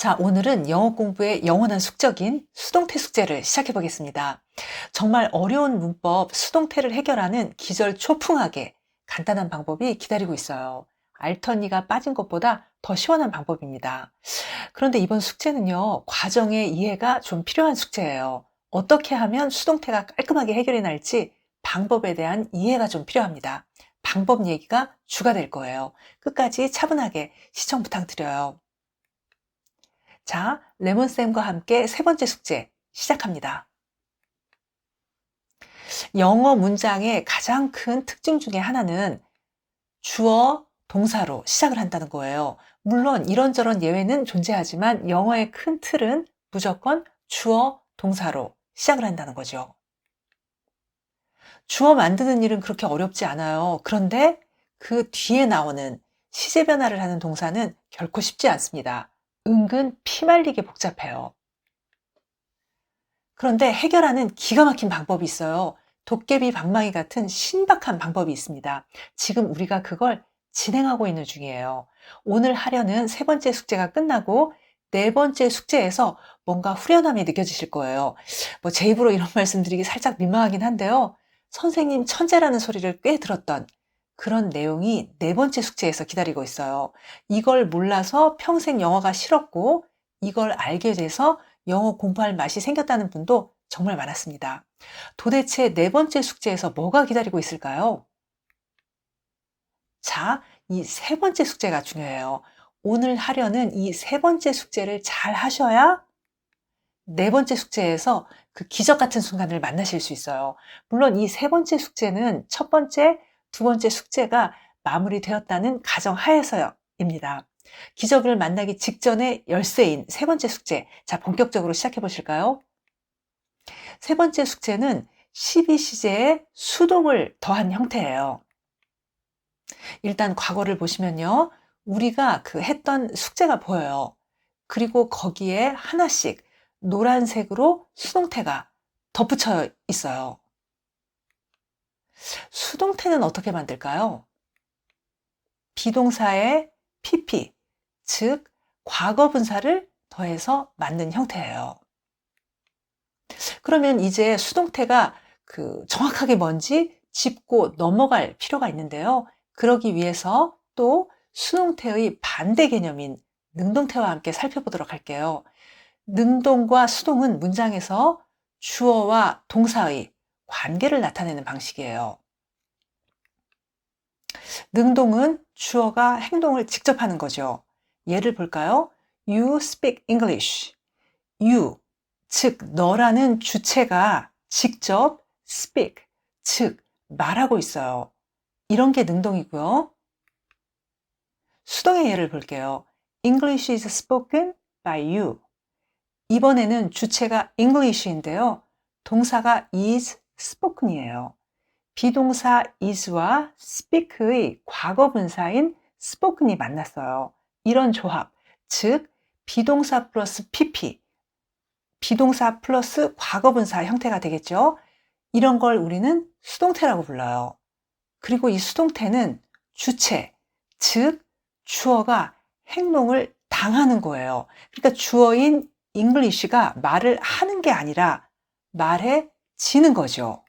자, 오늘은 영어 공부의 영원한 숙적인 수동태 숙제를 시작해 보겠습니다. 정말 어려운 문법 수동태를 해결하는 기절초풍하게 간단한 방법이 기다리고 있어요. 알턴니가 빠진 것보다 더 시원한 방법입니다. 그런데 이번 숙제는요, 과정의 이해가 좀 필요한 숙제예요. 어떻게 하면 수동태가 깔끔하게 해결이 날지 방법에 대한 이해가 좀 필요합니다. 방법 얘기가 주가 될 거예요. 끝까지 차분하게 시청 부탁드려요. 자, 레몬쌤과 함께 세 번째 숙제 시작합니다. 영어 문장의 가장 큰 특징 중에 하나는 주어, 동사로 시작을 한다는 거예요. 물론 이런저런 예외는 존재하지만 영어의 큰 틀은 무조건 주어, 동사로 시작을 한다는 거죠. 주어 만드는 일은 그렇게 어렵지 않아요. 그런데 그 뒤에 나오는 시제 변화를 하는 동사는 결코 쉽지 않습니다. 은근 피말리게 복잡해요. 그런데 해결하는 기가 막힌 방법이 있어요. 도깨비 방망이 같은 신박한 방법이 있습니다. 지금 우리가 그걸 진행하고 있는 중이에요. 오늘 하려는 세 번째 숙제가 끝나고 네 번째 숙제에서 뭔가 후련함이 느껴지실 거예요. 제 입으로 이런 말씀드리기 살짝 민망하긴 한데요. 선생님 천재라는 소리를 꽤 들었던 그런 내용이 네 번째 숙제에서 기다리고 있어요. 이걸 몰라서 평생 영어가 싫었고 이걸 알게 돼서 영어 공부할 맛이 생겼다는 분도 정말 많았습니다. 도대체 네 번째 숙제에서 뭐가 기다리고 있을까요? 자, 이 세 번째 숙제가 중요해요. 오늘 하려는 이 세 번째 숙제를 잘 하셔야 네 번째 숙제에서 그 기적 같은 순간을 만나실 수 있어요. 물론 이 세 번째 숙제는 첫 번째, 두 번째 숙제가 마무리되었다는 가정하에서입니다. 기적을 만나기 직전의 열쇠인 세 번째 숙제. 자, 본격적으로 시작해 보실까요? 세 번째 숙제는 12시제에 수동을 더한 형태예요. 일단 과거를 보시면요. 우리가 그 했던 숙제가 보여요. 그리고 거기에 하나씩 노란색으로 수동태가 덧붙여 있어요. 수동태는 어떻게 만들까요? 비동사에 pp, 즉 과거 분사를 더해서 만든 형태예요. 그러면 이제 수동태가 정확하게 뭔지 짚고 넘어갈 필요가 있는데요. 그러기 위해서 또 수동태의 반대 개념인 능동태와 함께 살펴보도록 할게요. 능동과 수동은 문장에서 주어와 동사의 관계를 나타내는 방식이에요. 능동은 주어가 행동을 직접 하는 거죠. 예를 볼까요? You speak English. You, 즉 너라는 주체가 직접 speak, 즉 말하고 있어요. 이런 게 능동이고요. 수동의 예를 볼게요. English is spoken by you. 이번에는 주체가 English인데요. 동사가 is spoken이에요. 비동사 is와 speak의 과거 분사인 spoken이 만났어요. 이런 조합, 즉 비동사 플러스 pp, 비동사 플러스 과거 분사 형태가 되겠죠. 이런 걸 우리는 수동태라고 불러요. 그리고 이 수동태는 주체, 즉 주어가 행동을 당하는 거예요. 그러니까 주어인 English가 말을 하는 게 아니라 말해지는 거죠.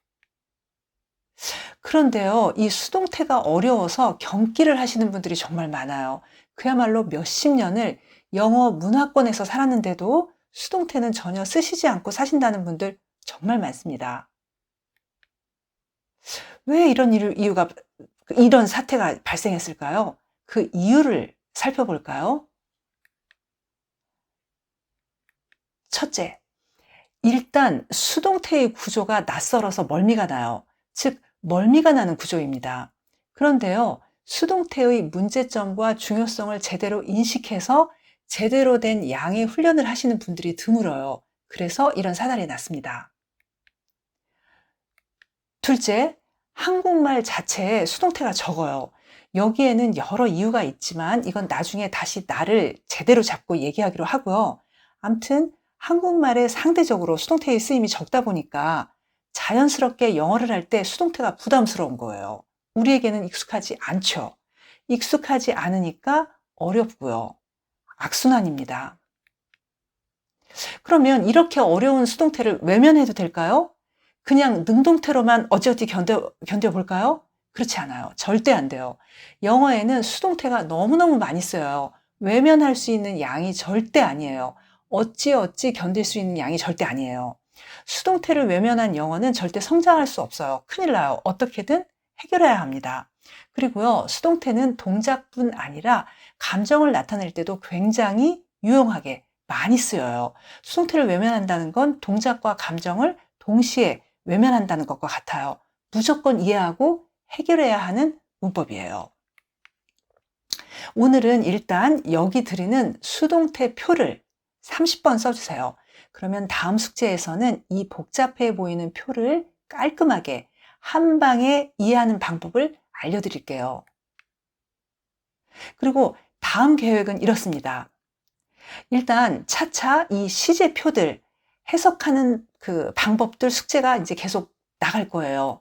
그런데요, 이 수동태가 어려워서 경기를 하시는 분들이 정말 많아요. 그야말로 몇십 년을 영어 문화권에서 살았는데도 수동태는 전혀 쓰시지 않고 사신다는 분들 정말 많습니다. 왜 이런 사태가 발생했을까요? 그 이유를 살펴볼까요? 첫째, 일단 수동태의 구조가 낯설어서 멀미가 나요. 즉, 멀미가 나는 구조입니다. 그런데요, 수동태의 문제점과 중요성을 제대로 인식해서 제대로 된 양의 훈련을 하시는 분들이 드물어요. 그래서 이런 사달이 났습니다. 둘째, 한국말 자체에 수동태가 적어요. 여기에는 여러 이유가 있지만 이건 나중에 다시 나를 제대로 잡고 얘기하기로 하고요. 암튼 한국말에 상대적으로 수동태의 쓰임이 적다 보니까 자연스럽게 영어를 할 때 수동태가 부담스러운 거예요. 우리에게는 익숙하지 않죠. 익숙하지 않으니까 어렵고요. 악순환입니다. 그러면 이렇게 어려운 수동태를 외면해도 될까요? 그냥 능동태로만 어찌어찌 견뎌볼까요? 그렇지 않아요. 절대 안 돼요. 영어에는 수동태가 너무너무 많이 쓰여요. 외면할 수 있는 양이 절대 아니에요. 어찌어찌 견딜 수 있는 양이 절대 아니에요. 수동태를 외면한 영어는 절대 성장할 수 없어요. 큰일 나요. 어떻게든 해결해야 합니다. 그리고요, 수동태는 동작뿐 아니라 감정을 나타낼 때도 굉장히 유용하게 많이 쓰여요. 수동태를 외면한다는 건 동작과 감정을 동시에 외면한다는 것과 같아요. 무조건 이해하고 해결해야 하는 문법이에요. 오늘은 일단 여기 드리는 수동태 표를 30번 써주세요. 그러면 다음 숙제에서는 이 복잡해 보이는 표를 깔끔하게 한 방에 이해하는 방법을 알려드릴게요. 그리고 다음 계획은 이렇습니다. 일단 차차 이 시제표들 해석하는 그 방법들 숙제가 이제 계속 나갈 거예요.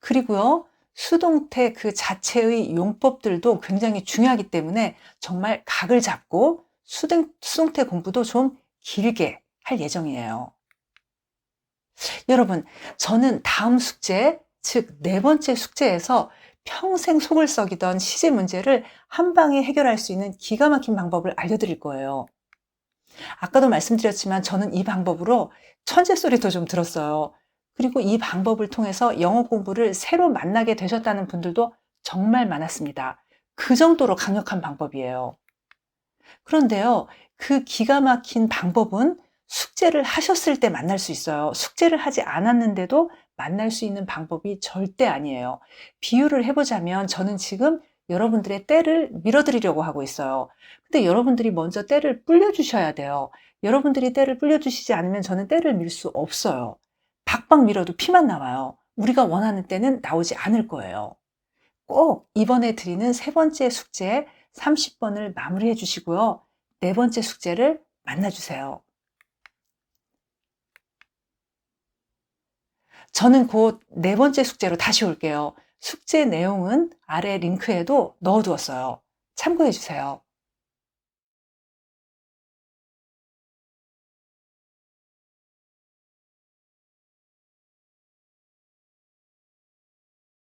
그리고요, 수동태 그 자체의 용법들도 굉장히 중요하기 때문에 정말 각을 잡고 수동태 공부도 좀 길게 할 예정이에요. 여러분, 저는 다음 숙제, 즉 네 번째 숙제에서 평생 속을 썩이던 시제 문제를 한 방에 해결할 수 있는 기가 막힌 방법을 알려드릴 거예요. 아까도 말씀드렸지만 저는 이 방법으로 천재 소리도 좀 들었어요. 그리고 이 방법을 통해서 영어 공부를 새로 만나게 되셨다는 분들도 정말 많았습니다. 그 정도로 강력한 방법이에요. 그런데요, 그 기가 막힌 방법은 숙제를 하셨을 때 만날 수 있어요. 숙제를 하지 않았는데도 만날 수 있는 방법이 절대 아니에요. 비유를 해보자면 저는 지금 여러분들의 때를 밀어드리려고 하고 있어요. 근데 여러분들이 먼저 때를 불려주셔야 돼요. 여러분들이 때를 불려주시지 않으면 저는 때를 밀 수 없어요. 박박 밀어도 피만 나와요. 우리가 원하는 때는 나오지 않을 거예요. 꼭 이번에 드리는 세 번째 숙제 30번을 마무리해 주시고요. 네 번째 숙제를 만나주세요. 저는 곧 네 번째 숙제로 다시 올게요. 숙제 내용은 아래 링크에도 넣어두었어요. 참고해 주세요.